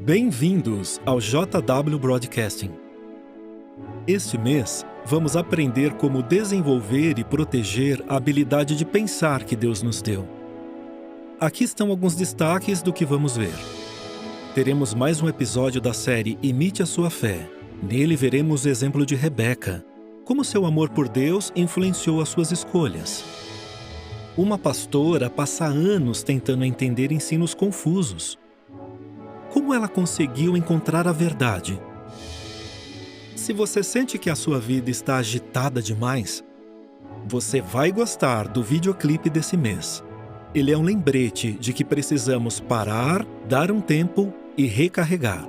Bem-vindos ao JW Broadcasting. Este mês, vamos aprender como desenvolver e proteger a habilidade de pensar que Deus nos deu. Aqui estão alguns destaques do que vamos ver. Teremos mais um episódio da série Imite a Sua Fé. Nele veremos o exemplo de Rebeca, como seu amor por Deus influenciou as suas escolhas. Uma pastora passa anos tentando entender ensinos confusos. Como ela conseguiu encontrar a verdade? Se você sente que a sua vida está agitada demais, você vai gostar do videoclipe desse mês. Ele é um lembrete de que precisamos parar, dar um tempo e recarregar.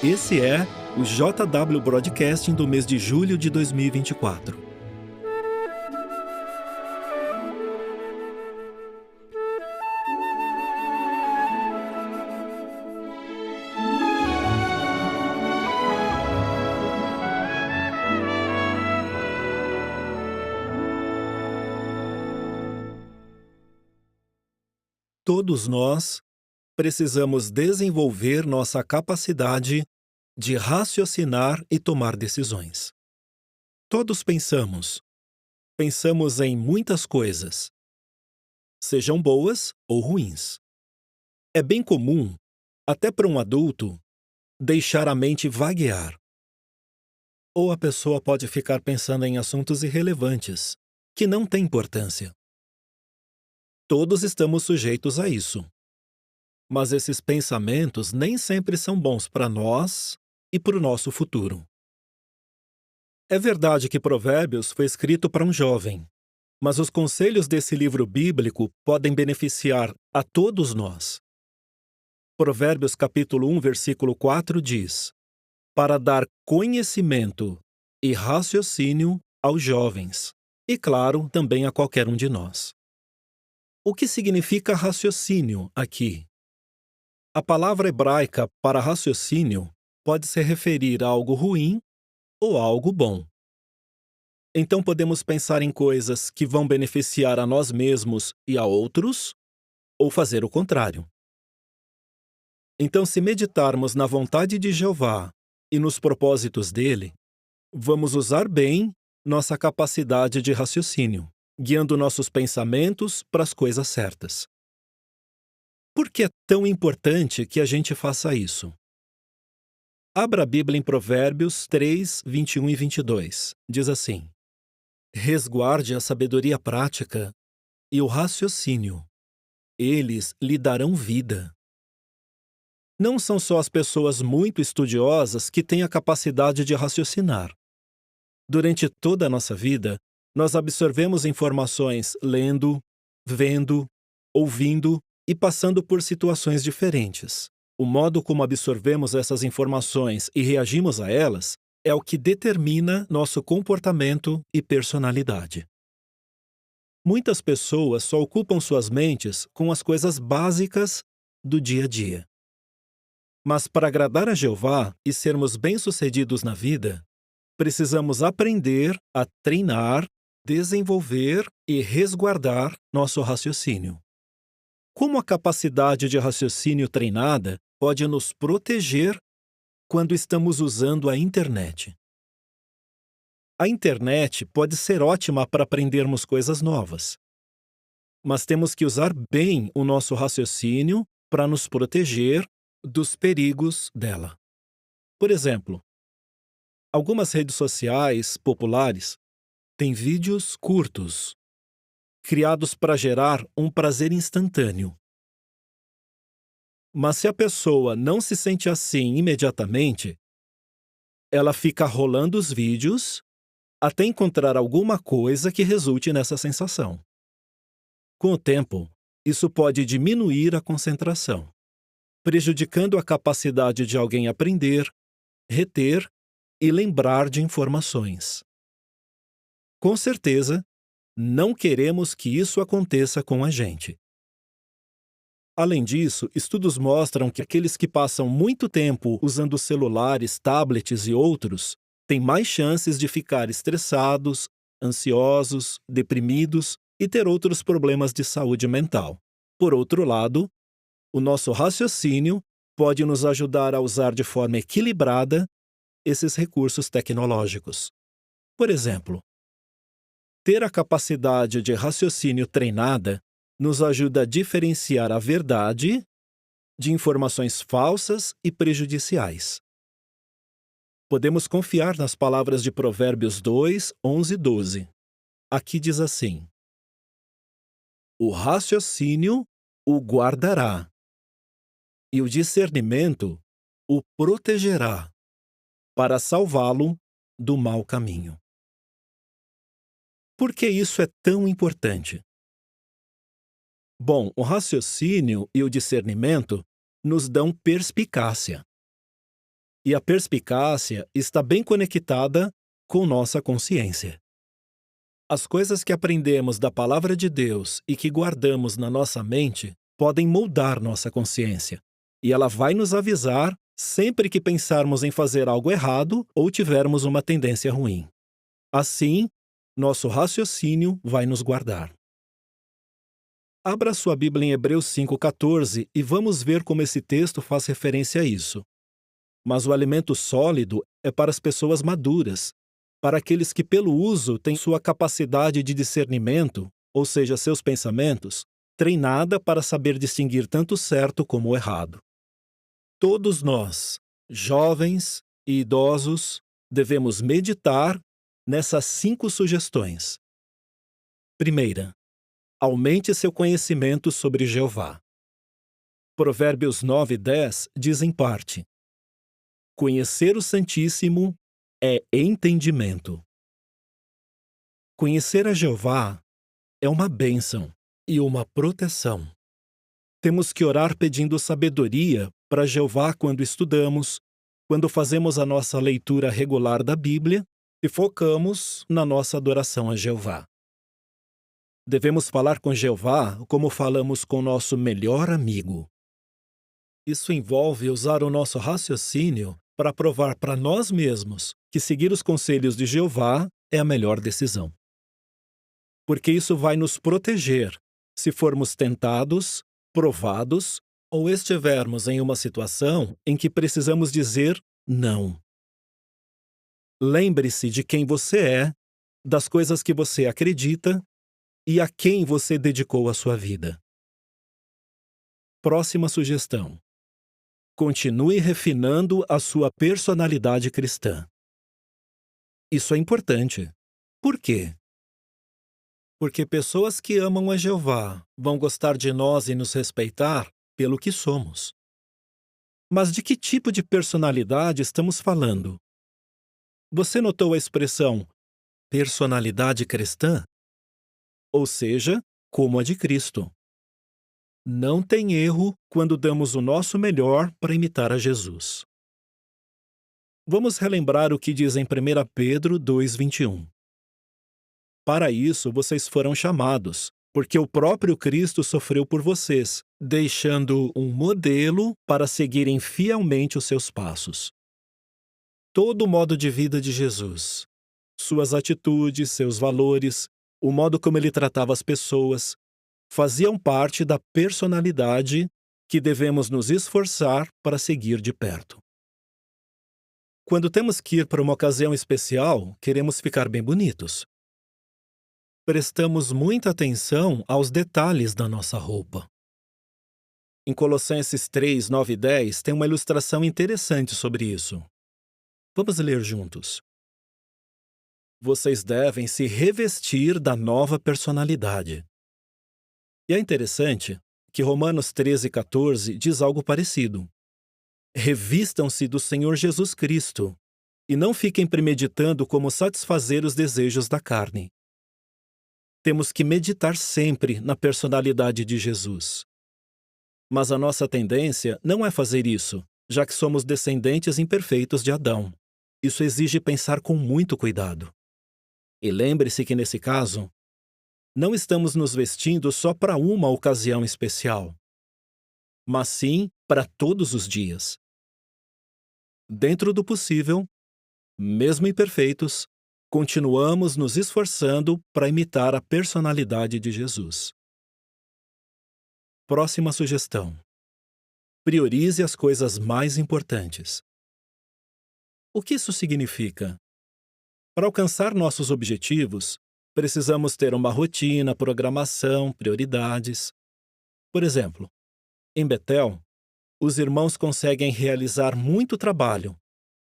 Esse é o JW Broadcasting do mês de julho de 2024. Todos nós precisamos desenvolver nossa capacidade de raciocinar e tomar decisões. Todos pensamos em muitas coisas, sejam boas ou ruins. É bem comum, até para um adulto, deixar a mente vaguear. Ou a pessoa pode ficar pensando em assuntos irrelevantes, que não têm importância. Todos estamos sujeitos a isso. Mas esses pensamentos nem sempre são bons para nós e para o nosso futuro. É verdade que Provérbios foi escrito para um jovem, mas os conselhos desse livro bíblico podem beneficiar a todos nós. Provérbios capítulo 1, versículo 4 diz: para dar conhecimento e raciocínio aos jovens, e claro, também a qualquer um de nós. O que significa raciocínio aqui? A palavra hebraica para raciocínio pode se referir a algo ruim ou a algo bom. Então podemos pensar em coisas que vão beneficiar a nós mesmos e a outros, ou fazer o contrário. Então, se meditarmos na vontade de Jeová e nos propósitos dele, vamos usar bem nossa capacidade de raciocínio, guiando nossos pensamentos para as coisas certas. Por que é tão importante que a gente faça isso? Abra a Bíblia em Provérbios 3, 21 e 22. Diz assim: resguarde a sabedoria prática e o raciocínio. Eles lhe darão vida. Não são só as pessoas muito estudiosas que têm a capacidade de raciocinar. Durante toda a nossa vida, nós absorvemos informações lendo, vendo, ouvindo e passando por situações diferentes. O modo como absorvemos essas informações e reagimos a elas é o que determina nosso comportamento e personalidade. Muitas pessoas só ocupam suas mentes com as coisas básicas do dia a dia. Mas para agradar a Jeová e sermos bem-sucedidos na vida, precisamos aprender a treinar, desenvolver e resguardar nosso raciocínio. Como a capacidade de raciocínio treinada pode nos proteger quando estamos usando a internet? A internet pode ser ótima para aprendermos coisas novas, mas temos que usar bem o nosso raciocínio para nos proteger dos perigos dela. Por exemplo, algumas redes sociais populares têm vídeos curtos, criados para gerar um prazer instantâneo. Mas se a pessoa não se sente assim imediatamente, ela fica rolando os vídeos até encontrar alguma coisa que resulte nessa sensação. Com o tempo, isso pode diminuir a concentração, prejudicando a capacidade de alguém aprender, reter e lembrar de informações. Com certeza, não queremos que isso aconteça com a gente. Além disso, estudos mostram que aqueles que passam muito tempo usando celulares, tablets e outros têm mais chances de ficar estressados, ansiosos, deprimidos e ter outros problemas de saúde mental. Por outro lado, o nosso raciocínio pode nos ajudar a usar de forma equilibrada esses recursos tecnológicos. Por exemplo, ter a capacidade de raciocínio treinada nos ajuda a diferenciar a verdade de informações falsas e prejudiciais. Podemos confiar nas palavras de Provérbios 2, 11 e 12. Aqui diz assim: o raciocínio o guardará, e o discernimento o protegerá, para salvá-lo do mau caminho. Por que isso é tão importante? Bom, o raciocínio e o discernimento nos dão perspicácia. E a perspicácia está bem conectada com nossa consciência. As coisas que aprendemos da Palavra de Deus e que guardamos na nossa mente podem moldar nossa consciência, e ela vai nos avisar sempre que pensarmos em fazer algo errado ou tivermos uma tendência ruim. Assim, nosso raciocínio vai nos guardar. Abra sua Bíblia em Hebreus 5,14 e vamos ver como esse texto faz referência a isso. Mas o alimento sólido é para as pessoas maduras, para aqueles que pelo uso têm sua capacidade de discernimento, ou seja, seus pensamentos, treinada para saber distinguir tanto o certo como o errado. Todos nós, jovens e idosos, devemos meditar nessas 5 sugestões. Primeira, aumente seu conhecimento sobre Jeová. Provérbios 9 e 10 diz em parte: conhecer o Santíssimo é entendimento. Conhecer a Jeová é uma bênção e uma proteção. Temos que orar pedindo sabedoria para Jeová quando estudamos, quando fazemos a nossa leitura regular da Bíblia e focamos na nossa adoração a Jeová. Devemos falar com Jeová como falamos com nosso melhor amigo. Isso envolve usar o nosso raciocínio para provar para nós mesmos que seguir os conselhos de Jeová é a melhor decisão. Porque isso vai nos proteger se formos tentados, provados ou estivermos em uma situação em que precisamos dizer não. Lembre-se de quem você é, das coisas que você acredita e a quem você dedicou a sua vida. Próxima sugestão. Continue refinando a sua personalidade cristã. Isso é importante. Por quê? Porque pessoas que amam a Jeová vão gostar de nós e nos respeitar pelo que somos. Mas de que tipo de personalidade estamos falando? Você notou a expressão personalidade cristã? Ou seja, como a de Cristo. Não tem erro quando damos o nosso melhor para imitar a Jesus. Vamos relembrar o que diz em 1 Pedro 2,21. Para isso vocês foram chamados, porque o próprio Cristo sofreu por vocês, deixando um modelo para seguirem fielmente os seus passos. Todo o modo de vida de Jesus, suas atitudes, seus valores, o modo como ele tratava as pessoas, faziam parte da personalidade que devemos nos esforçar para seguir de perto. Quando temos que ir para uma ocasião especial, queremos ficar bem bonitos. Prestamos muita atenção aos detalhes da nossa roupa. Em Colossenses 3, 9 e 10 tem uma ilustração interessante sobre isso. Vamos ler juntos. Vocês devem se revestir da nova personalidade. E é interessante que Romanos 13,14 diz algo parecido. Revistam-se do Senhor Jesus Cristo e não fiquem premeditando como satisfazer os desejos da carne. Temos que meditar sempre na personalidade de Jesus. Mas a nossa tendência não é fazer isso, já que somos descendentes imperfeitos de Adão. Isso exige pensar com muito cuidado. E lembre-se que, nesse caso, não estamos nos vestindo só para uma ocasião especial, mas sim para todos os dias. Dentro do possível, mesmo imperfeitos, continuamos nos esforçando para imitar a personalidade de Jesus. Próxima sugestão. Priorize as coisas mais importantes. O que isso significa? Para alcançar nossos objetivos, precisamos ter uma rotina, programação, prioridades. Por exemplo, em Betel, os irmãos conseguem realizar muito trabalho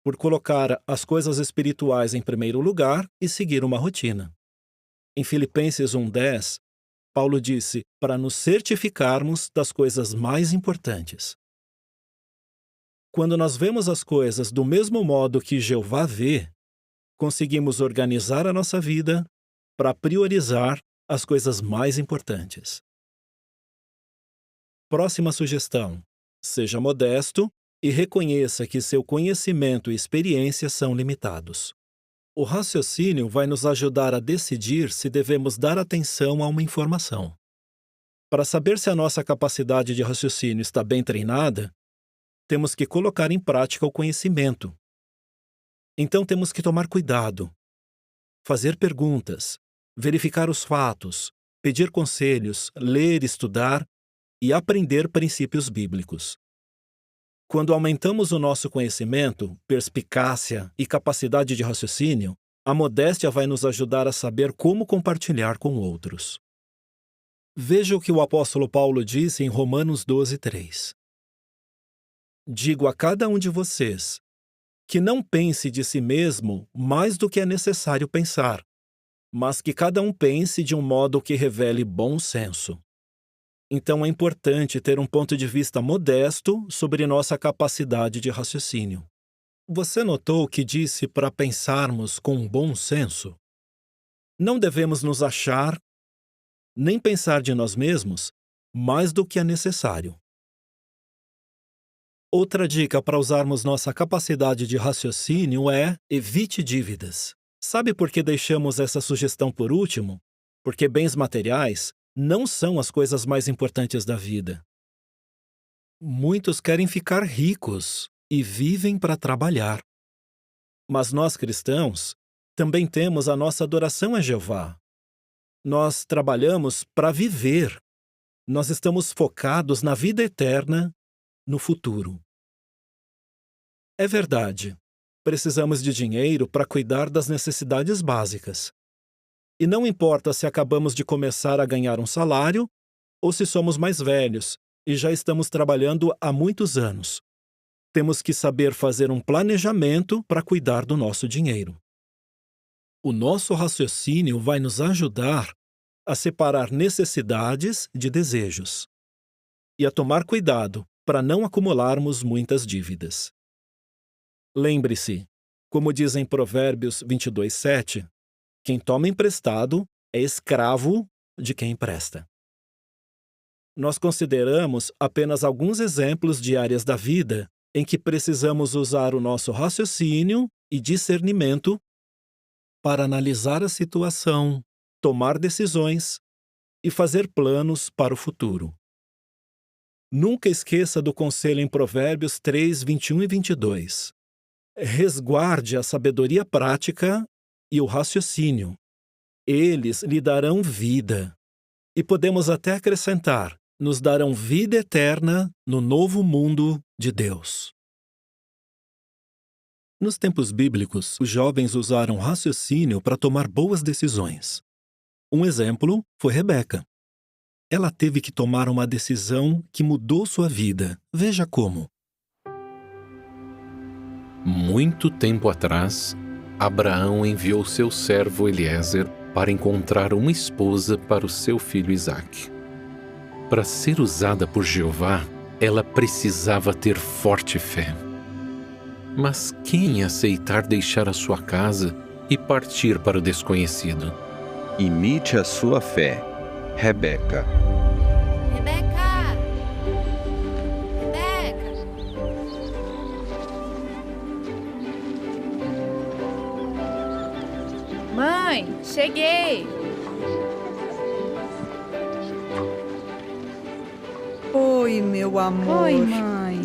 por colocar as coisas espirituais em primeiro lugar e seguir uma rotina. Em Filipenses 1:10, Paulo disse para nos certificarmos das coisas mais importantes. Quando nós vemos as coisas do mesmo modo que Jeová vê, conseguimos organizar a nossa vida para priorizar as coisas mais importantes. Próxima sugestão: seja modesto e reconheça que seu conhecimento e experiência são limitados. O raciocínio vai nos ajudar a decidir se devemos dar atenção a uma informação. Para saber se a nossa capacidade de raciocínio está bem treinada, temos que colocar em prática o conhecimento. Então temos que tomar cuidado, fazer perguntas, verificar os fatos, pedir conselhos, ler, estudar e aprender princípios bíblicos. Quando aumentamos o nosso conhecimento, perspicácia e capacidade de raciocínio, a modéstia vai nos ajudar a saber como compartilhar com outros. Veja o que o apóstolo Paulo disse em Romanos 12:3. Digo a cada um de vocês que não pense de si mesmo mais do que é necessário pensar, mas que cada um pense de um modo que revele bom senso. Então é importante ter um ponto de vista modesto sobre nossa capacidade de raciocínio. Você notou que disse para pensarmos com bom senso? Não devemos nos achar, nem pensar de nós mesmos mais do que é necessário. Outra dica para usarmos nossa capacidade de raciocínio é: evite dívidas. Sabe por que deixamos essa sugestão por último? Porque bens materiais não são as coisas mais importantes da vida. Muitos querem ficar ricos e vivem para trabalhar. Mas nós cristãos também temos a nossa adoração a Jeová. Nós trabalhamos para viver. Nós estamos focados na vida eterna, no futuro. É verdade, precisamos de dinheiro para cuidar das necessidades básicas. E não importa se acabamos de começar a ganhar um salário ou se somos mais velhos e já estamos trabalhando há muitos anos. Temos que saber fazer um planejamento para cuidar do nosso dinheiro. O nosso raciocínio vai nos ajudar a separar necessidades de desejos e a tomar cuidado para não acumularmos muitas dívidas. Lembre-se, como diz em Provérbios 22:7, quem toma emprestado é escravo de quem empresta. Nós consideramos apenas alguns exemplos de áreas da vida em que precisamos usar o nosso raciocínio e discernimento para analisar a situação, tomar decisões e fazer planos para o futuro. Nunca esqueça do conselho em Provérbios 3:21 e 22. Resguarde a sabedoria prática e o raciocínio. Eles lhe darão vida. E podemos até acrescentar, nos darão vida eterna no novo mundo de Deus. Nos tempos bíblicos, os jovens usaram raciocínio para tomar boas decisões. Um exemplo foi Rebeca. Ela teve que tomar uma decisão que mudou sua vida. Veja como. Muito tempo atrás, Abraão enviou seu servo Eliezer para encontrar uma esposa para o seu filho Isaque. Para ser usada por Jeová, ela precisava ter forte fé. Mas quem ia aceitar deixar a sua casa e partir para o desconhecido? Imite a sua fé, Rebeca. Rebeca! Mãe, cheguei! Oi, meu amor. Oi, mãe.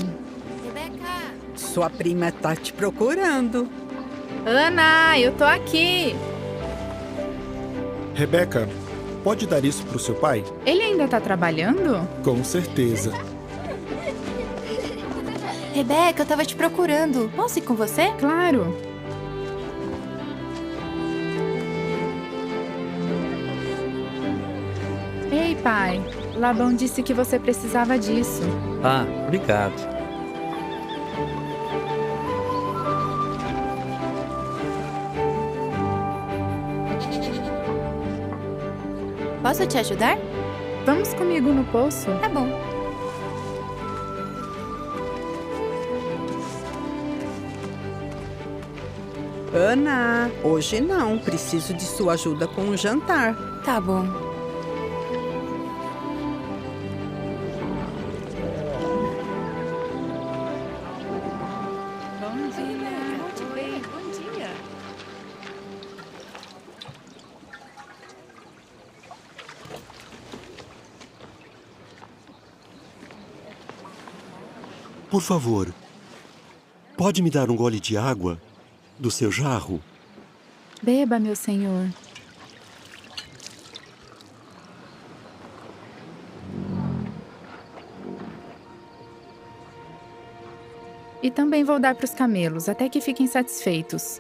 Rebeca! Sua prima tá te procurando. Ana, eu tô aqui. Rebeca, pode dar isso pro seu pai? Ele ainda tá trabalhando? Com certeza. Rebeca, eu tava te procurando. Posso ir com você? Claro. Ei, pai. Labão disse que você precisava disso. Ah, obrigado. Posso te ajudar? Vamos comigo no poço? Tá bom. Ana, hoje não. Preciso de sua ajuda com o jantar. Tá bom. Bom dia. Muito bem. Bom dia. Por favor, pode me dar um gole de água do seu jarro? Beba, meu senhor. E também vou dar para os camelos, até que fiquem satisfeitos.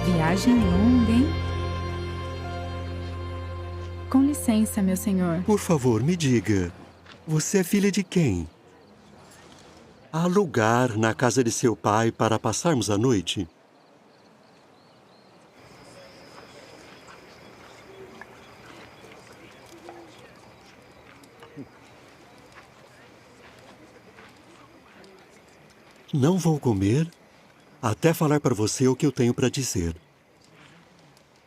Viagem longa, hein? Com licença, meu senhor. Por favor, me diga, você é filha de quem? Há lugar na casa de seu pai para passarmos a noite? Não vou comer até falar para você o que eu tenho para dizer.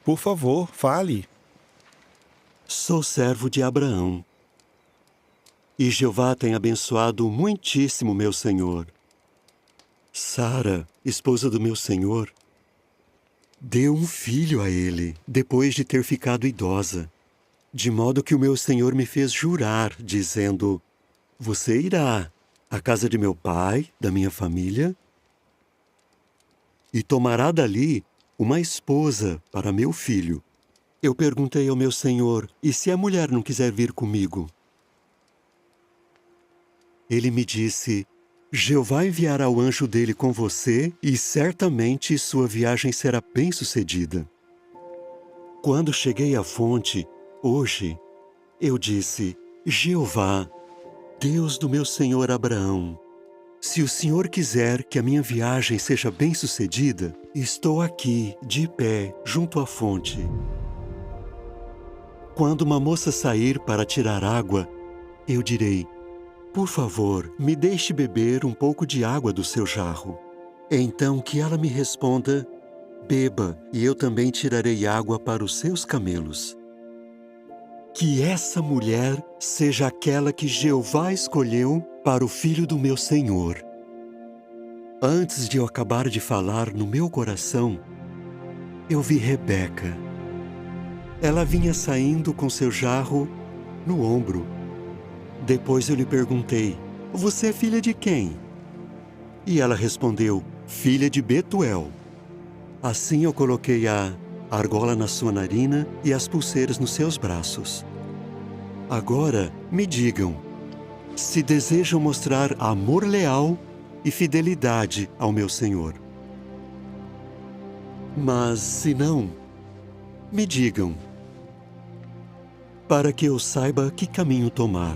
Por favor, fale. Sou servo de Abraão. E Jeová tem abençoado muitíssimo meu senhor. Sara, esposa do meu senhor, deu um filho a ele, depois de ter ficado idosa. De modo que o meu senhor me fez jurar, dizendo: você irá à casa de meu pai, da minha família, e tomará dali uma esposa para meu filho. Eu perguntei ao meu senhor: e se a mulher não quiser vir comigo? Ele me disse: Jeová enviará o anjo dele com você e certamente sua viagem será bem-sucedida. Quando cheguei à fonte, hoje, eu disse: Jeová, Deus do meu senhor Abraão, se o senhor quiser que a minha viagem seja bem-sucedida, estou aqui, de pé, junto à fonte. Quando uma moça sair para tirar água, eu direi: por favor, me deixe beber um pouco de água do seu jarro. Então que ela me responda: beba, e eu também tirarei água para os seus camelos. Que essa mulher seja aquela que Jeová escolheu para o filho do meu senhor. Antes de eu acabar de falar, no meu coração, eu vi Rebeca. Ela vinha saindo com seu jarro no ombro. Depois eu lhe perguntei: você é filha de quem? E ela respondeu: filha de Betuel. Assim eu coloquei a argola na sua narina e as pulseiras nos seus braços. Agora me digam, se desejam mostrar amor leal e fidelidade ao meu senhor. Mas se não, me digam, para que eu saiba que caminho tomar.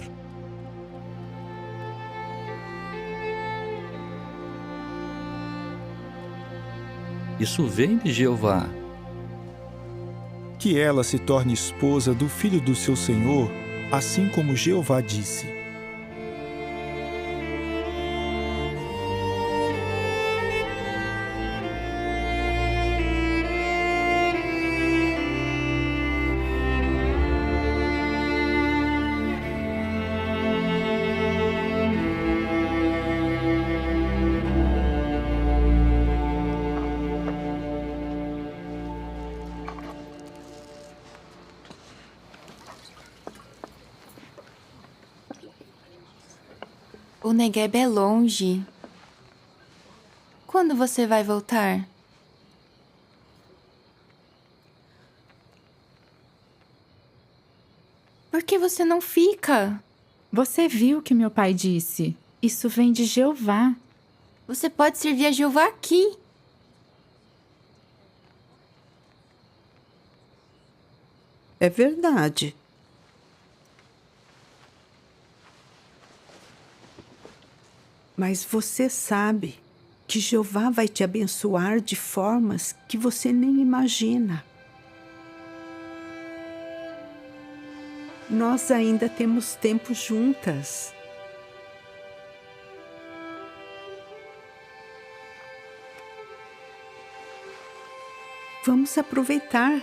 Isso vem de Jeová. Que ela se torne esposa do filho do seu senhor, assim como Jeová disse. O Negueb é longe. Quando você vai voltar? Por que você não fica? Você viu o que meu pai disse. Isso vem de Jeová. Você pode servir a Jeová aqui. É verdade. Mas você sabe que Jeová vai te abençoar de formas que você nem imagina. Nós ainda temos tempo juntas. Vamos aproveitar.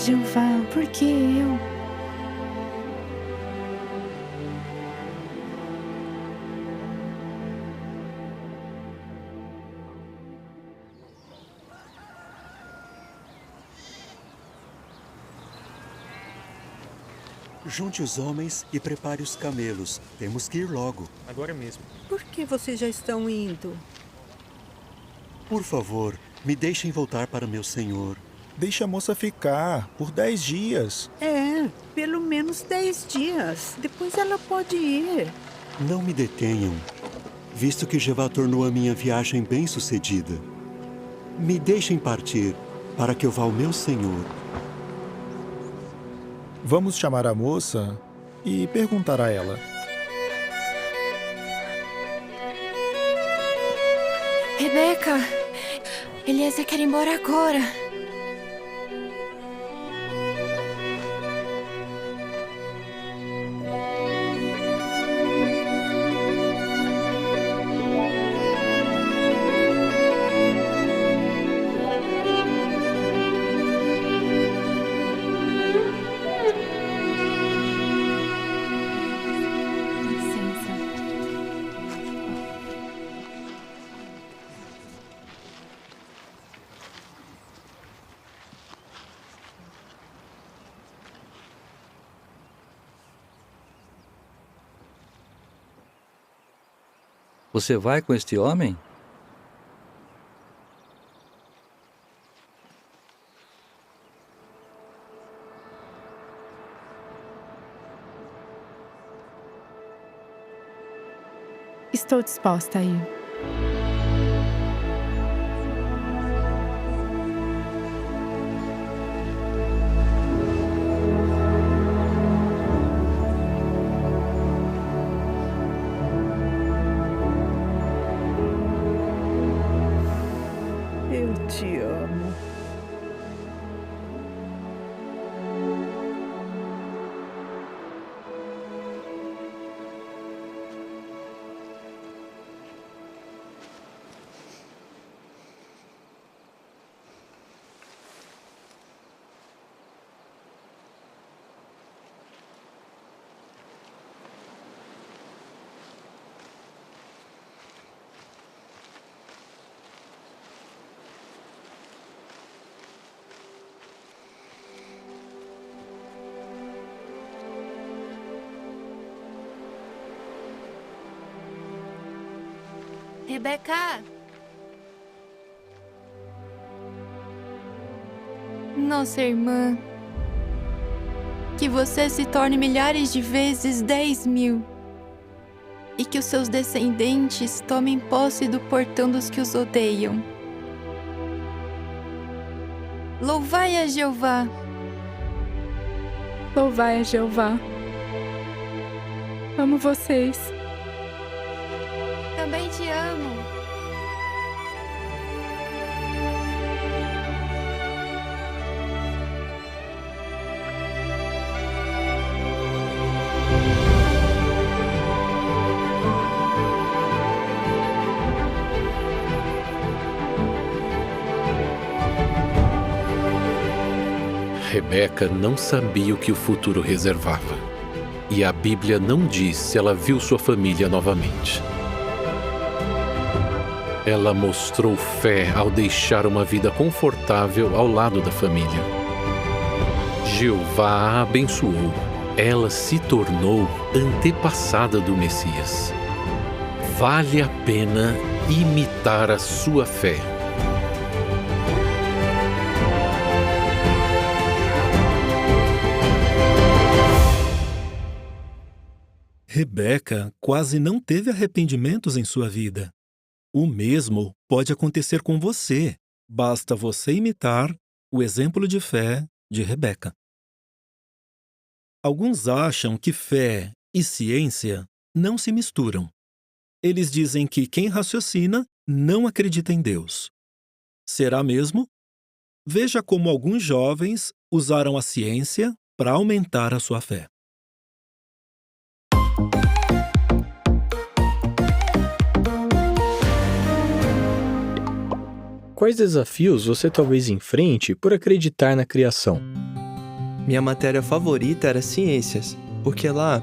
Jeová, por que eu? Junte os homens e prepare os camelos. Temos que ir logo. Agora mesmo. Por que vocês já estão indo? Por favor, me deixem voltar para meu senhor. Deixe a moça ficar por 10 dias. É, pelo menos 10 dias. Depois ela pode ir. Não me detenham, visto que Jeová tornou a minha viagem bem-sucedida. Me deixem partir, para que eu vá ao meu senhor. Vamos chamar a moça e perguntar a ela. Rebeca, Eliezer quer ir embora agora. Licença. Você vai com este homem? Estou disposta a ir. Eu te amo. Rebeca! Nossa irmã. Que você se torne milhares de vezes 10.000. E que os seus descendentes tomem posse do portão dos que os odeiam. Louvai a Jeová! Louvai a Jeová. Amo vocês. Também te amo. Rebeca não sabia o que o futuro reservava. E a Bíblia não diz se ela viu sua família novamente. Ela mostrou fé ao deixar uma vida confortável ao lado da família. Jeová a abençoou. Ela se tornou antepassada do Messias. Vale a pena imitar a sua fé. Rebeca quase não teve arrependimentos em sua vida. O mesmo pode acontecer com você. Basta você imitar o exemplo de fé de Rebeca. Alguns acham que fé e ciência não se misturam. Eles dizem que quem raciocina não acredita em Deus. Será mesmo? Veja como alguns jovens usaram a ciência para aumentar a sua fé. Quais desafios você talvez enfrente por acreditar na criação? Minha matéria favorita era ciências, porque lá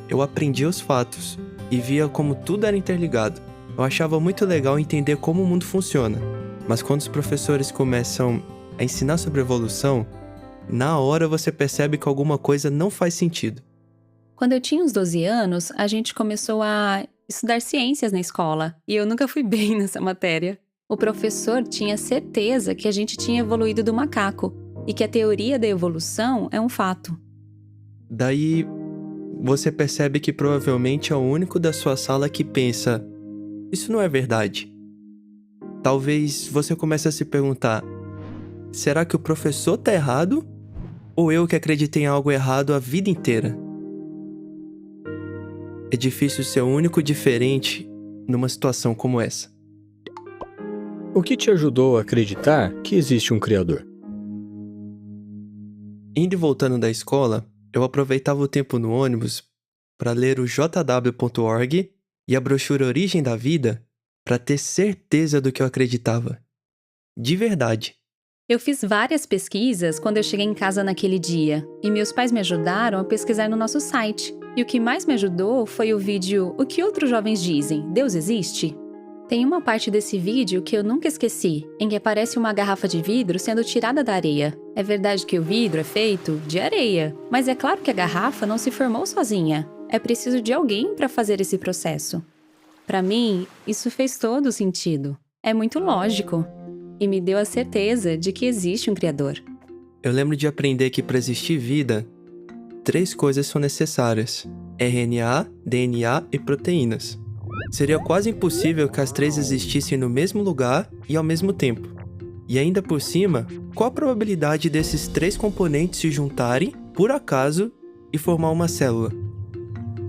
eu aprendia os fatos e via como tudo era interligado. Eu achava muito legal entender como o mundo funciona, mas quando os professores começam a ensinar sobre evolução, na hora você percebe que alguma coisa não faz sentido. Quando eu tinha uns 12 anos, a gente começou a estudar ciências na escola, e eu nunca fui bem nessa matéria. O professor tinha certeza que a gente tinha evoluído do macaco e que a teoria da evolução é um fato. Daí, você percebe que provavelmente é o único da sua sala que pensa: isso não é verdade. Talvez você comece a se perguntar: será que o professor tá errado? Ou eu que acreditei em algo errado a vida inteira? É difícil ser o único diferente numa situação como essa. O que te ajudou a acreditar que existe um Criador? Indo e voltando da escola, eu aproveitava o tempo no ônibus para ler o jw.org e a brochura Origem da Vida para ter certeza do que eu acreditava. De verdade. Eu fiz várias pesquisas quando eu cheguei em casa naquele dia, e meus pais me ajudaram a pesquisar no nosso site. E o que mais me ajudou foi o vídeo O que outros jovens dizem? Deus existe? Tem uma parte desse vídeo que eu nunca esqueci, em que aparece uma garrafa de vidro sendo tirada da areia. É verdade que o vidro é feito de areia, mas é claro que a garrafa não se formou sozinha. É preciso de alguém para fazer esse processo. Para mim, isso fez todo sentido. É muito lógico. E me deu a certeza de que existe um Criador. Eu lembro de aprender que para existir vida, 3 coisas são necessárias: RNA, DNA e proteínas. Seria quase impossível que as 3 existissem no mesmo lugar e ao mesmo tempo. E ainda por cima, qual a probabilidade desses 3 componentes se juntarem, por acaso, e formar uma célula?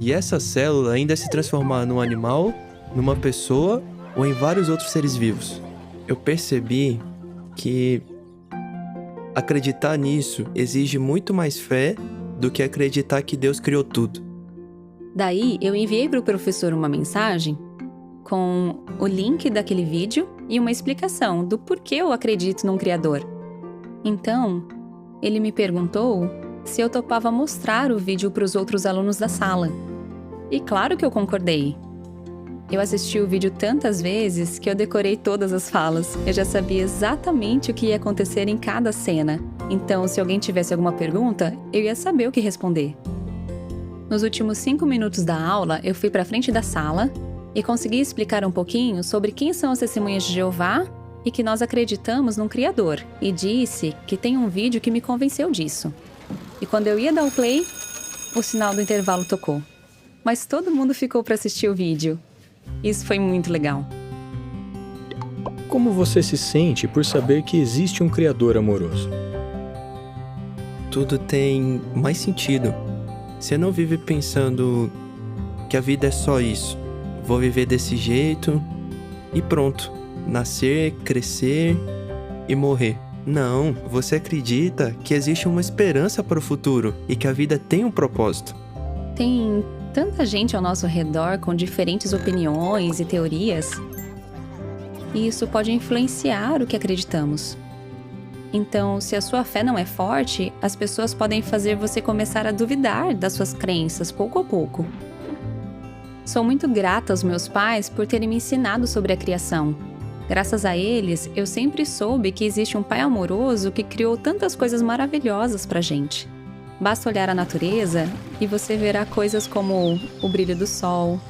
E essa célula ainda se transformar num animal, numa pessoa ou em vários outros seres vivos. Eu percebi que acreditar nisso exige muito mais fé do que acreditar que Deus criou tudo. Daí, eu enviei para o professor uma mensagem com o link daquele vídeo e uma explicação do porquê eu acredito num Criador. Então, ele me perguntou se eu topava mostrar o vídeo para os outros alunos da sala. E claro que eu concordei. Eu assisti o vídeo tantas vezes que eu decorei todas as falas. Eu já sabia exatamente o que ia acontecer em cada cena. Então, se alguém tivesse alguma pergunta, eu ia saber o que responder. Nos últimos 5 minutos da aula, eu fui para frente da sala e consegui explicar um pouquinho sobre quem são as testemunhas de Jeová e que nós acreditamos num Criador. E disse que tem um vídeo que me convenceu disso. E quando eu ia dar o play, o sinal do intervalo tocou. Mas todo mundo ficou para assistir o vídeo. Isso foi muito legal. Como você se sente por saber que existe um Criador amoroso? Tudo tem mais sentido. Você não vive pensando que a vida é só isso. Vou viver desse jeito e pronto. Nascer, crescer e morrer. Não, você acredita que existe uma esperança para o futuro e que a vida tem um propósito. Tem tanta gente ao nosso redor com diferentes opiniões e teorias. E isso pode influenciar o que acreditamos. Então, se a sua fé não é forte, as pessoas podem fazer você começar a duvidar das suas crenças pouco a pouco. Sou muito grata aos meus pais por terem me ensinado sobre a criação. Graças a eles, eu sempre soube que existe um pai amoroso que criou tantas coisas maravilhosas pra gente. Basta olhar a natureza e você verá coisas como o brilho do sol,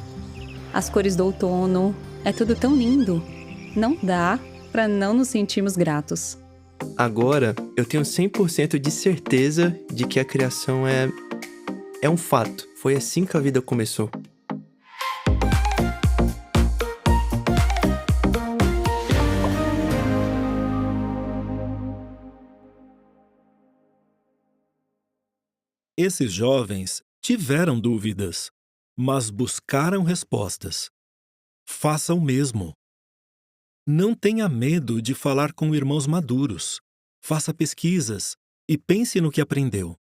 as cores do outono. É tudo tão lindo. Não dá pra não nos sentirmos gratos. Agora, eu tenho 100% de certeza de que a criação é um fato. Foi assim que a vida começou. Esses jovens tiveram dúvidas, mas buscaram respostas. Faça o mesmo. Não tenha medo de falar com irmãos maduros. Faça pesquisas e pense no que aprendeu.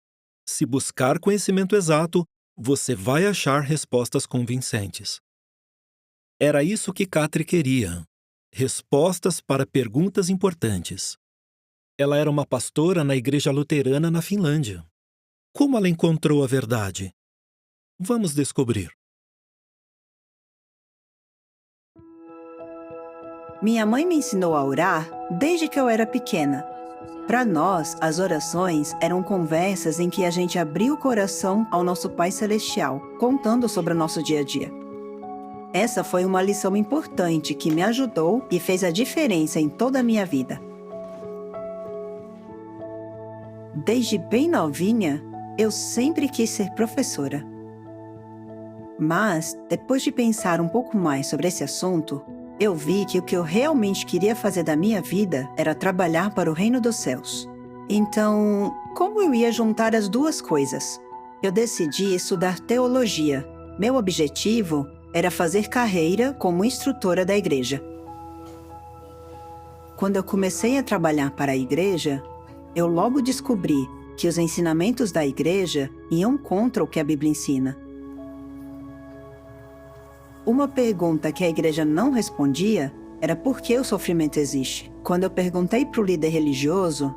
Se buscar conhecimento exato, você vai achar respostas convincentes. Era isso que Katri queria. Respostas para perguntas importantes. Ela era uma pastora na igreja luterana na Finlândia. Como ela encontrou a verdade? Vamos descobrir. Minha mãe me ensinou a orar desde que eu era pequena. Para nós, as orações eram conversas em que a gente abria o coração ao nosso Pai Celestial, contando sobre o nosso dia a dia. Essa foi uma lição importante que me ajudou e fez a diferença em toda a minha vida. Desde bem novinha, eu sempre quis ser professora. Mas, depois de pensar um pouco mais sobre esse assunto, eu vi que o que eu realmente queria fazer da minha vida era trabalhar para o reino dos céus. Então, como eu ia juntar as duas coisas? Eu decidi estudar teologia. Meu objetivo era fazer carreira como instrutora da igreja. Quando eu comecei a trabalhar para a igreja, eu logo descobri que os ensinamentos da igreja iam contra o que a Bíblia ensina. Uma pergunta que a igreja não respondia era por que o sofrimento existe. Quando eu perguntei para o líder religioso,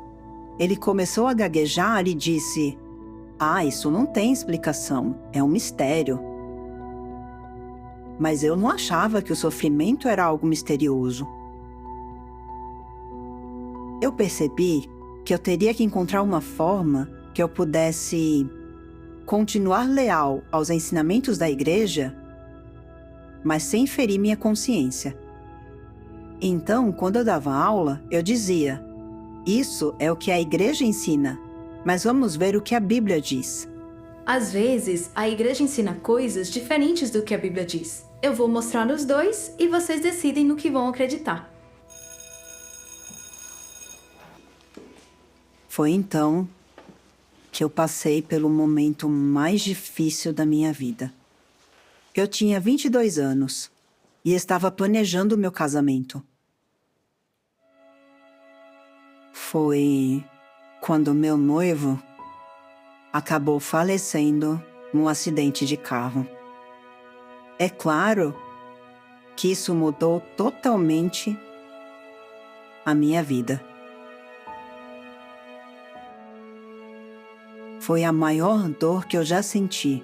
ele começou a gaguejar e disse: isso não tem explicação, é um mistério. Mas eu não achava que o sofrimento era algo misterioso. Eu percebi que eu teria que encontrar uma forma que eu pudesse continuar leal aos ensinamentos da igreja, mas sem ferir minha consciência. Então, quando eu dava aula, eu dizia: isso é o que a igreja ensina, mas vamos ver o que a Bíblia diz. Às vezes, a igreja ensina coisas diferentes do que a Bíblia diz. Eu vou mostrar os dois e vocês decidem no que vão acreditar. Foi então que eu passei pelo momento mais difícil da minha vida. Eu tinha 22 anos e estava planejando o meu casamento. Foi quando meu noivo acabou falecendo num acidente de carro. É claro que isso mudou totalmente a minha vida. Foi a maior dor que eu já senti.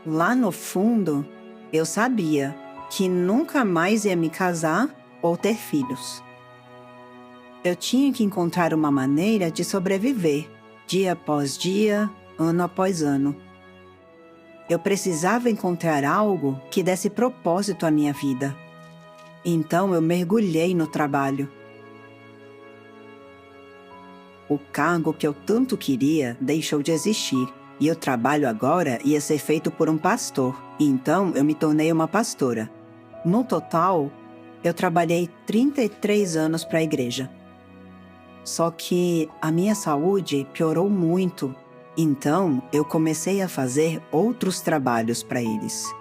Lá no fundo, eu sabia que nunca mais ia me casar ou ter filhos. Eu tinha que encontrar uma maneira de sobreviver, dia após dia, ano após ano. Eu precisava encontrar algo que desse propósito à minha vida. Então eu mergulhei no trabalho. O cargo que eu tanto queria deixou de existir, e o trabalho agora ia ser feito por um pastor. Então eu me tornei uma pastora. No total, eu trabalhei 33 anos para a igreja. Só que a minha saúde piorou muito. Então, eu comecei a fazer outros trabalhos para eles.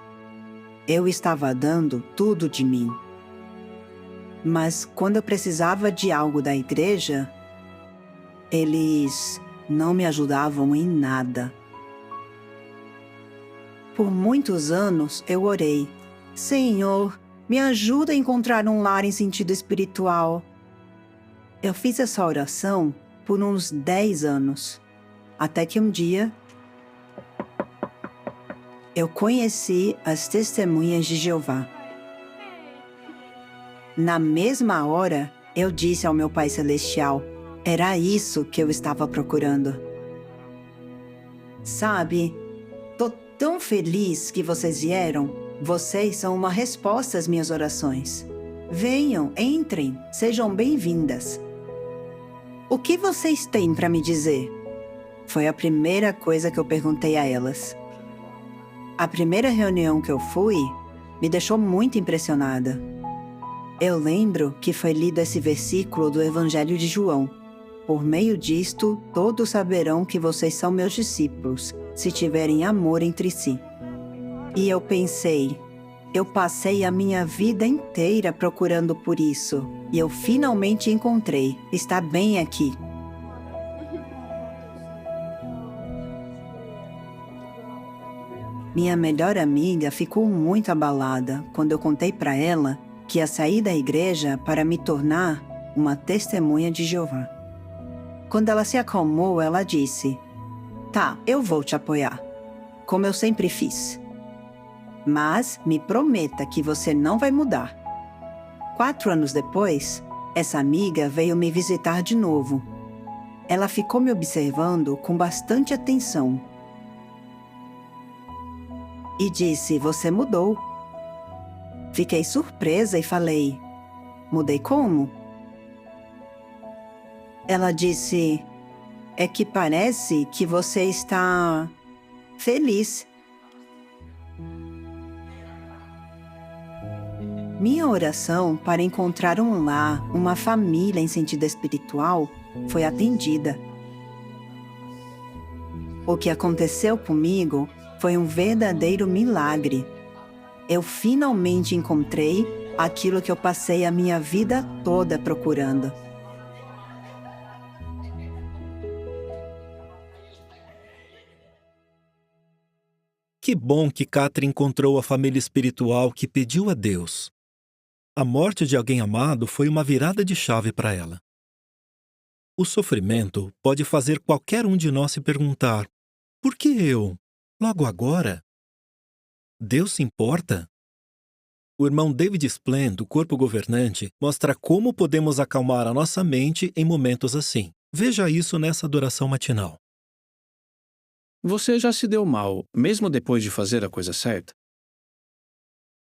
Eu estava dando tudo de mim. Mas quando eu precisava de algo da igreja, eles não me ajudavam em nada. Por muitos anos eu orei: Senhor, me ajuda a encontrar um lar em sentido espiritual. Eu fiz essa oração por uns 10 anos. Até que um dia eu conheci as Testemunhas de Jeová. Na mesma hora, eu disse ao meu Pai Celestial, era isso que eu estava procurando. Sabe, tô tão feliz que vocês vieram. Vocês são uma resposta às minhas orações. Venham, entrem, sejam bem-vindas. O que vocês têm para me dizer? Foi a primeira coisa que eu perguntei a elas. A primeira reunião que eu fui me deixou muito impressionada. Eu lembro que foi lido esse versículo do Evangelho de João. Por meio disto, todos saberão que vocês são meus discípulos, se tiverem amor entre si. E eu pensei, eu passei a minha vida inteira procurando por isso, e eu finalmente encontrei. Está bem aqui. Minha melhor amiga ficou muito abalada quando eu contei para ela que ia sair da igreja para me tornar uma testemunha de Jeová. Quando ela se acalmou, ela disse, tá, eu vou te apoiar, como eu sempre fiz. Mas me prometa que você não vai mudar. 4 anos depois, essa amiga veio me visitar de novo. Ela ficou me observando com bastante atenção. E disse, você mudou. Fiquei surpresa e falei, mudei como? Ela disse, é que parece que você está feliz. Minha oração para encontrar um lar, uma família em sentido espiritual, foi atendida. O que aconteceu comigo foi um verdadeiro milagre. Eu finalmente encontrei aquilo que eu passei a minha vida toda procurando. Que bom que Catherine encontrou a família espiritual que pediu a Deus. A morte de alguém amado foi uma virada de chave para ela. O sofrimento pode fazer qualquer um de nós se perguntar, por que eu? Logo agora? Deus se importa? O irmão David Splend, do Corpo Governante, mostra como podemos acalmar a nossa mente em momentos assim. Veja isso nessa adoração matinal. Você já se deu mal, mesmo depois de fazer a coisa certa?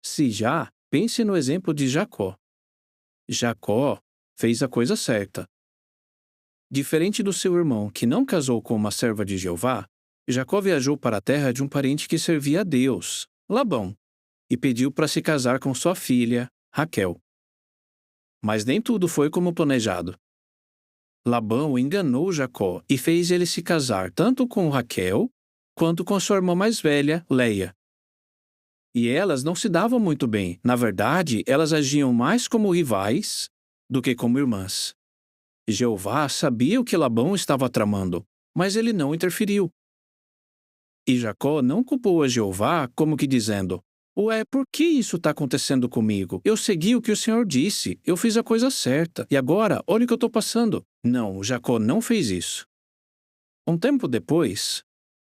Se já, pense no exemplo de Jacó. Jacó fez a coisa certa. Diferente do seu irmão, que não casou com uma serva de Jeová, Jacó viajou para a terra de um parente que servia a Deus, Labão, e pediu para se casar com sua filha, Raquel. Mas nem tudo foi como planejado. Labão enganou Jacó e fez ele se casar tanto com Raquel quanto com sua irmã mais velha, Leia. E elas não se davam muito bem. Na verdade, elas agiam mais como rivais do que como irmãs. Jeová sabia o que Labão estava tramando, mas ele não interferiu. E Jacó não culpou a Jeová como que dizendo, ué, por que isso está acontecendo comigo? Eu segui o que o Senhor disse, eu fiz a coisa certa, e agora, olha o que eu estou passando. Não, Jacó não fez isso. Um tempo depois,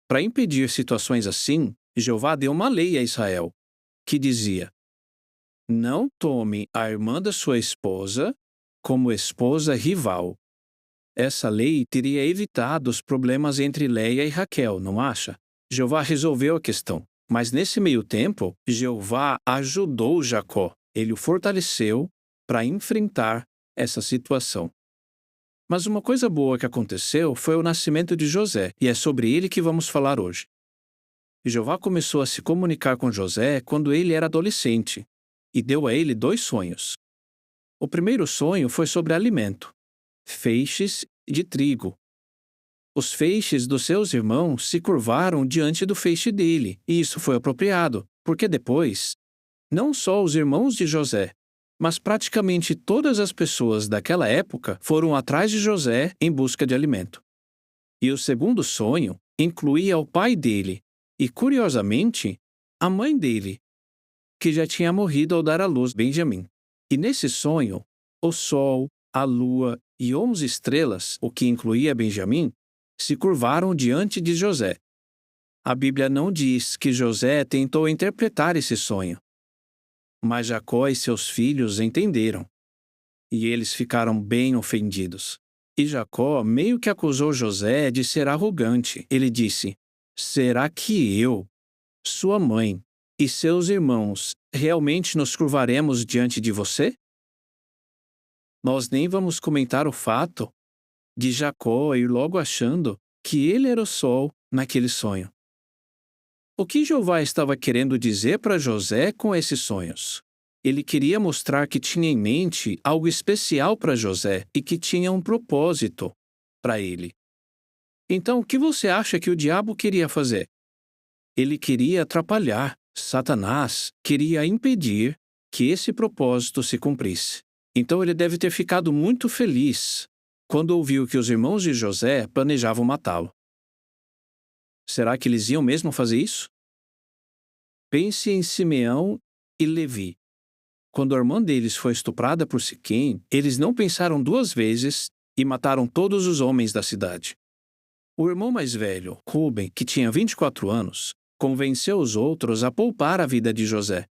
para impedir situações assim, Jeová deu uma lei a Israel, que dizia, não tome a irmã da sua esposa como esposa rival. Essa lei teria evitado os problemas entre Leia e Raquel, não acha? Jeová resolveu a questão, mas nesse meio tempo, Jeová ajudou Jacó. Ele o fortaleceu para enfrentar essa situação. Mas uma coisa boa que aconteceu foi o nascimento de José, e é sobre ele que vamos falar hoje. Jeová começou a se comunicar com José quando ele era adolescente, e deu a ele 2 sonhos. O primeiro sonho foi sobre alimento, feixes de trigo. Os feixes dos seus irmãos se curvaram diante do feixe dele, e isso foi apropriado, porque depois, não só os irmãos de José, mas praticamente todas as pessoas daquela época foram atrás de José em busca de alimento. E o segundo sonho incluía o pai dele e, curiosamente, a mãe dele, que já tinha morrido ao dar à luz Benjamim. E nesse sonho, o sol, a lua e 11 estrelas, o que incluía Benjamim, se curvaram diante de José. A Bíblia não diz que José tentou interpretar esse sonho. Mas Jacó e seus filhos entenderam. E eles ficaram bem ofendidos. E Jacó meio que acusou José de ser arrogante. Ele disse: será que eu, sua mãe e seus irmãos realmente nos curvaremos diante de você? Nós nem vamos comentar o fato de Jacó ir logo achando que ele era o sol naquele sonho. O que Jeová estava querendo dizer para José com esses sonhos? Ele queria mostrar que tinha em mente algo especial para José e que tinha um propósito para ele. Então, o que você acha que o diabo queria fazer? Ele queria atrapalhar. Satanás queria impedir que esse propósito se cumprisse. Então ele deve ter ficado muito feliz quando ouviu que os irmãos de José planejavam matá-lo. Será que eles iam mesmo fazer isso? Pense em Simeão e Levi. Quando a irmã deles foi estuprada por Siquém, eles não pensaram duas vezes e mataram todos os homens da cidade. O irmão mais velho, Ruben, que tinha 24 anos, convenceu os outros a poupar a vida de José.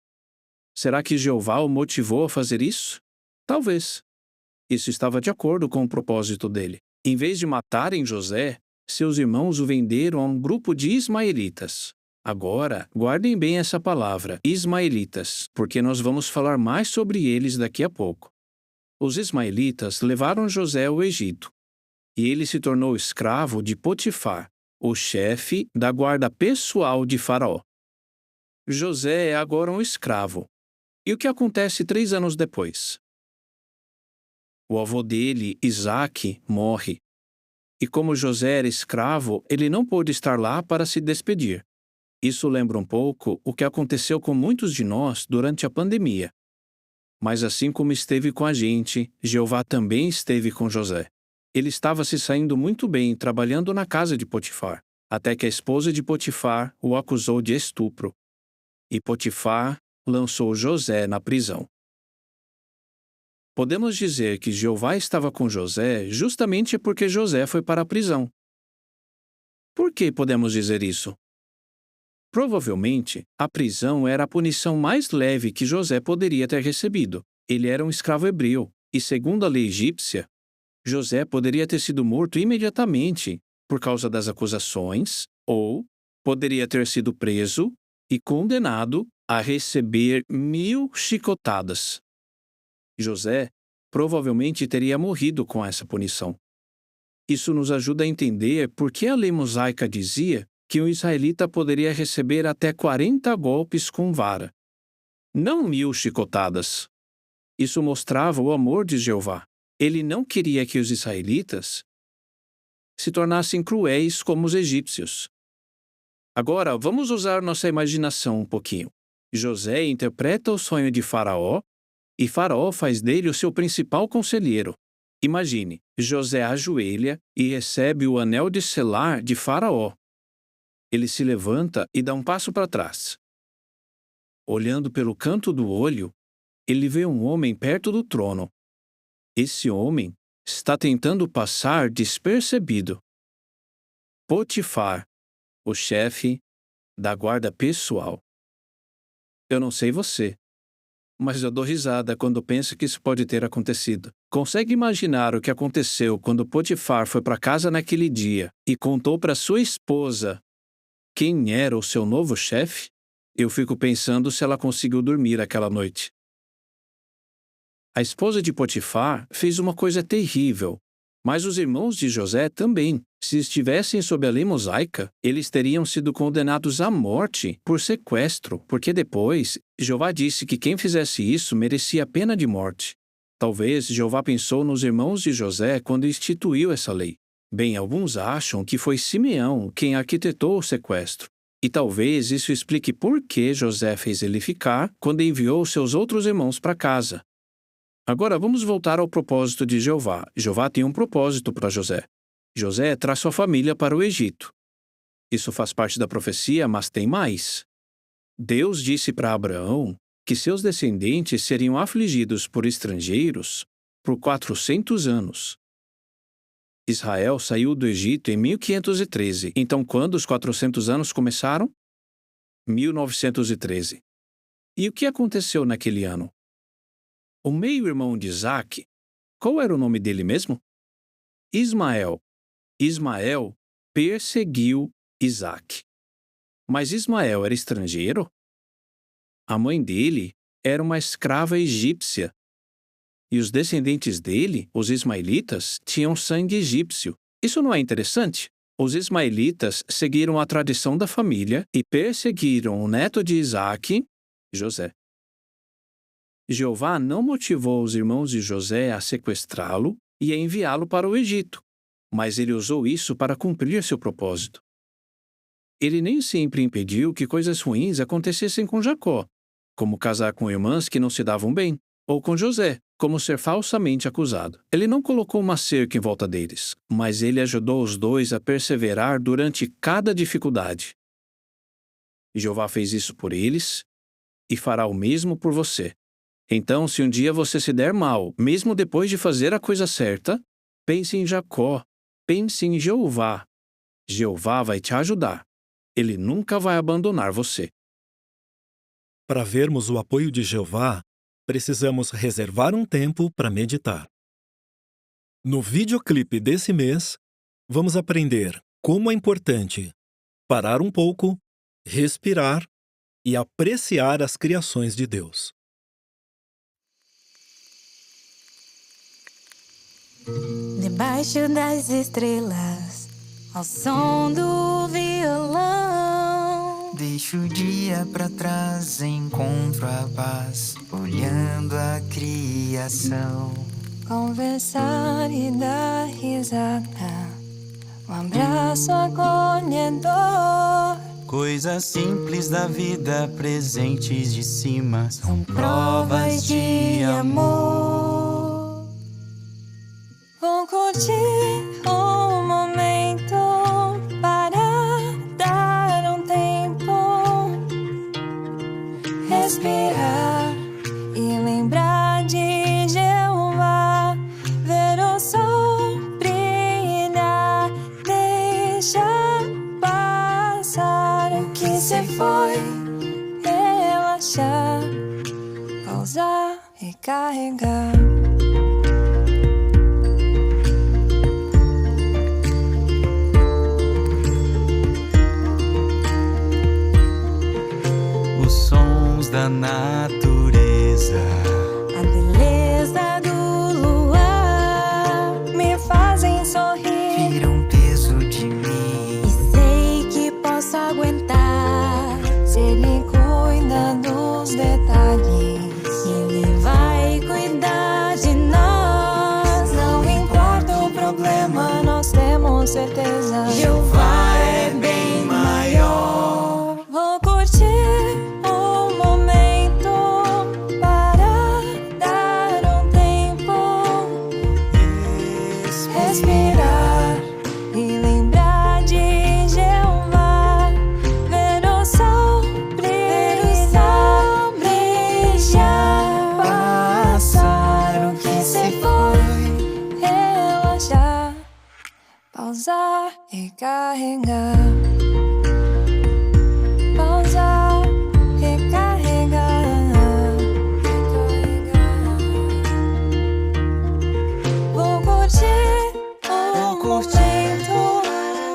Será que Jeová o motivou a fazer isso? Talvez. Isso estava de acordo com o propósito dele. Em vez de matarem José, seus irmãos o venderam a um grupo de ismaelitas. Agora, guardem bem essa palavra, ismaelitas, porque nós vamos falar mais sobre eles daqui a pouco. Os ismaelitas levaram José ao Egito, e ele se tornou escravo de Potifar, o chefe da guarda pessoal de Faraó. José é agora um escravo. E o que acontece 3 anos depois? O avô dele, Isaque, morre. E como José era escravo, ele não pôde estar lá para se despedir. Isso lembra um pouco o que aconteceu com muitos de nós durante a pandemia. Mas assim como esteve com a gente, Jeová também esteve com José. Ele estava se saindo muito bem trabalhando na casa de Potifar, até que a esposa de Potifar o acusou de estupro. E Potifar lançou José na prisão. Podemos dizer que Jeová estava com José justamente porque José foi para a prisão. Por que podemos dizer isso? Provavelmente, a prisão era a punição mais leve que José poderia ter recebido. Ele era um escravo hebreu, e segundo a lei egípcia, José poderia ter sido morto imediatamente por causa das acusações, ou poderia ter sido preso e condenado a receber 1000 chicotadas. José provavelmente teria morrido com essa punição. Isso nos ajuda a entender por que a lei mosaica dizia que um israelita poderia receber até 40 golpes com vara. Não 1000 chicotadas. Isso mostrava o amor de Jeová. Ele não queria que os israelitas se tornassem cruéis como os egípcios. Agora, vamos usar nossa imaginação um pouquinho. José interpreta o sonho de Faraó e Faraó faz dele o seu principal conselheiro. Imagine, José ajoelha e recebe o anel de selar de Faraó. Ele se levanta e dá um passo para trás. Olhando pelo canto do olho, ele vê um homem perto do trono. Esse homem está tentando passar despercebido. Potifar, o chefe da guarda pessoal. Eu não sei você, mas eu dou risada quando penso que isso pode ter acontecido. Consegue imaginar o que aconteceu quando Potifar foi para casa naquele dia e contou para sua esposa quem era o seu novo chefe? Eu fico pensando se ela conseguiu dormir aquela noite. A esposa de Potifar fez uma coisa terrível, mas os irmãos de José também. Se estivessem sob a lei mosaica, eles teriam sido condenados à morte por sequestro, porque depois Jeová disse que quem fizesse isso merecia a pena de morte. Talvez Jeová pensou nos irmãos de José quando instituiu essa lei. Bem, alguns acham que foi Simeão quem arquitetou o sequestro. E talvez isso explique por que José fez ele ficar quando enviou seus outros irmãos para casa. Agora vamos voltar ao propósito de Jeová. Jeová tem um propósito para José. José traz sua família para o Egito. Isso faz parte da profecia, mas tem mais. Deus disse para Abraão que seus descendentes seriam afligidos por estrangeiros por 400 anos. Israel saiu do Egito em 1513. Então, quando os 400 anos começaram? 1913. E o que aconteceu naquele ano? O meio-irmão de Isaque, qual era o nome dele mesmo? Ismael. Ismael perseguiu Isaque. Mas Ismael era estrangeiro? A mãe dele era uma escrava egípcia. E os descendentes dele, os ismaelitas, tinham sangue egípcio. Isso não é interessante? Os ismaelitas seguiram a tradição da família e perseguiram o neto de Isaque, José. Jeová não motivou os irmãos de José a sequestrá-lo e a enviá-lo para o Egito, mas ele usou isso para cumprir seu propósito. Ele nem sempre impediu que coisas ruins acontecessem com Jacó, como casar com irmãs que não se davam bem, ou com José, como ser falsamente acusado. Ele não colocou uma cerca em volta deles, mas ele ajudou os dois a perseverar durante cada dificuldade. Jeová fez isso por eles e fará o mesmo por você. Então, se um dia você se der mal, mesmo depois de fazer a coisa certa, pense em Jacó, pense em Jeová. Jeová vai te ajudar. Ele nunca vai abandonar você. Para vermos o apoio de Jeová, precisamos reservar um tempo para meditar. No videoclipe desse mês, vamos aprender como é importante parar um pouco, respirar e apreciar as criações de Deus. Debaixo das estrelas, ao som do violão, deixo o dia pra trás, encontro a paz, olhando a criação. Conversar e dar risada, um abraço acolhedor. Coisas simples da vida, presentes de cima, são provas de amor. Vou curtir um momento para dar um tempo, respirar e lembrar de Jeová, ver o sol brilhar, deixar passar o que se foi, relaxar, pausar e carregar. Da natureza, a beleza do luar me fazem sorrir, tira um peso de mim e sei que posso aguentar. Se ele cuida dos detalhes, ele vai cuidar de nós. Não importa o problema, nós temos certeza, Jeová é bem maior. Vou curtir e carregar, pausar e carregar, vou curtir um momento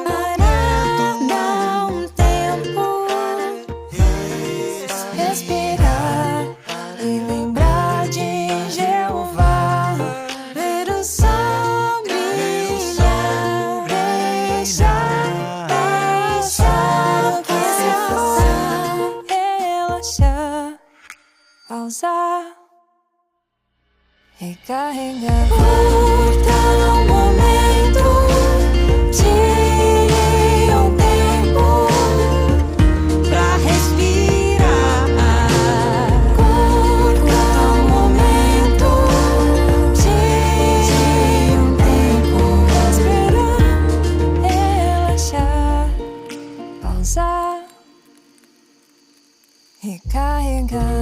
para dar um tempo, respirar e lembrar de Jeová, ver o sol. Pausar e carregar. Curta um momento, tire um tempo pra respirar. Curta um momento, tire um tempo, respirar, relaxar, pausar e carregar.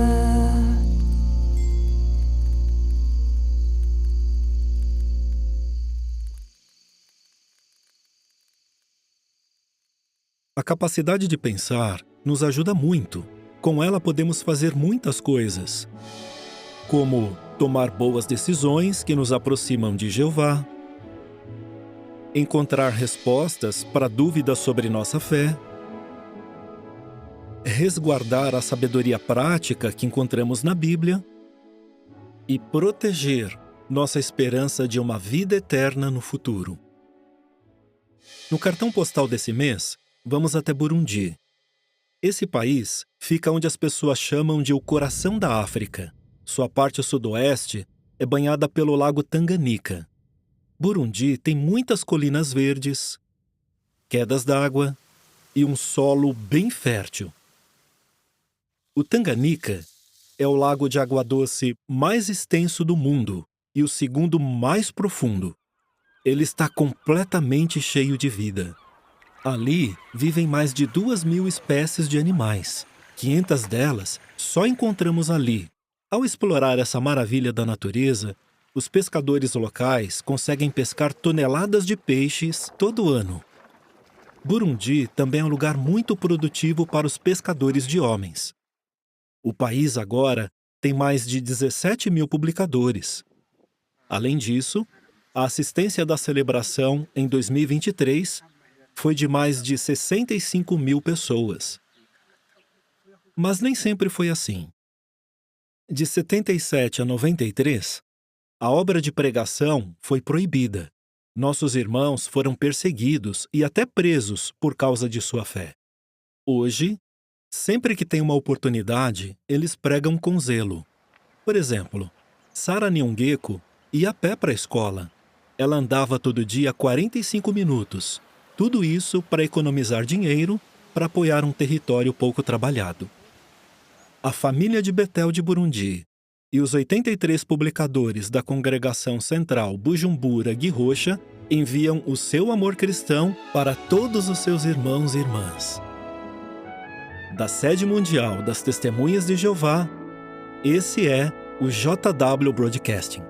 A capacidade de pensar nos ajuda muito. Com ela podemos fazer muitas coisas, como tomar boas decisões que nos aproximam de Jeová, encontrar respostas para dúvidas sobre nossa fé, resguardar a sabedoria prática que encontramos na Bíblia e proteger nossa esperança de uma vida eterna no futuro. No cartão postal desse mês, vamos até Burundi. Esse país fica onde as pessoas chamam de o coração da África. Sua parte sudoeste é banhada pelo lago Tanganyika. Burundi tem muitas colinas verdes, quedas d'água e um solo bem fértil. O Tanganyika é o lago de água doce mais extenso do mundo e o segundo mais profundo. Ele está completamente cheio de vida. Ali vivem mais de 2.000 espécies de animais. 500 delas só encontramos ali. Ao explorar essa maravilha da natureza, os pescadores locais conseguem pescar toneladas de peixes todo ano. Burundi também é um lugar muito produtivo para os pescadores de homens. O país agora tem mais de 17.000 publicadores. Além disso, a assistência da celebração em 2023 foi de mais de 65.000 pessoas. Mas nem sempre foi assim. De 77 a 93, a obra de pregação foi proibida. Nossos irmãos foram perseguidos e até presos por causa de sua fé. Hoje, sempre que tem uma oportunidade, eles pregam com zelo. Por exemplo, Sara Nyongeko ia a pé para a escola. Ela andava todo dia 45 minutos. Tudo isso para economizar dinheiro para apoiar um território pouco trabalhado. A família de Betel de Burundi e os 83 publicadores da Congregação Central Bujumbura Gihosha enviam o seu amor cristão para todos os seus irmãos e irmãs. Da Sede Mundial das Testemunhas de Jeová, esse é o JW Broadcasting.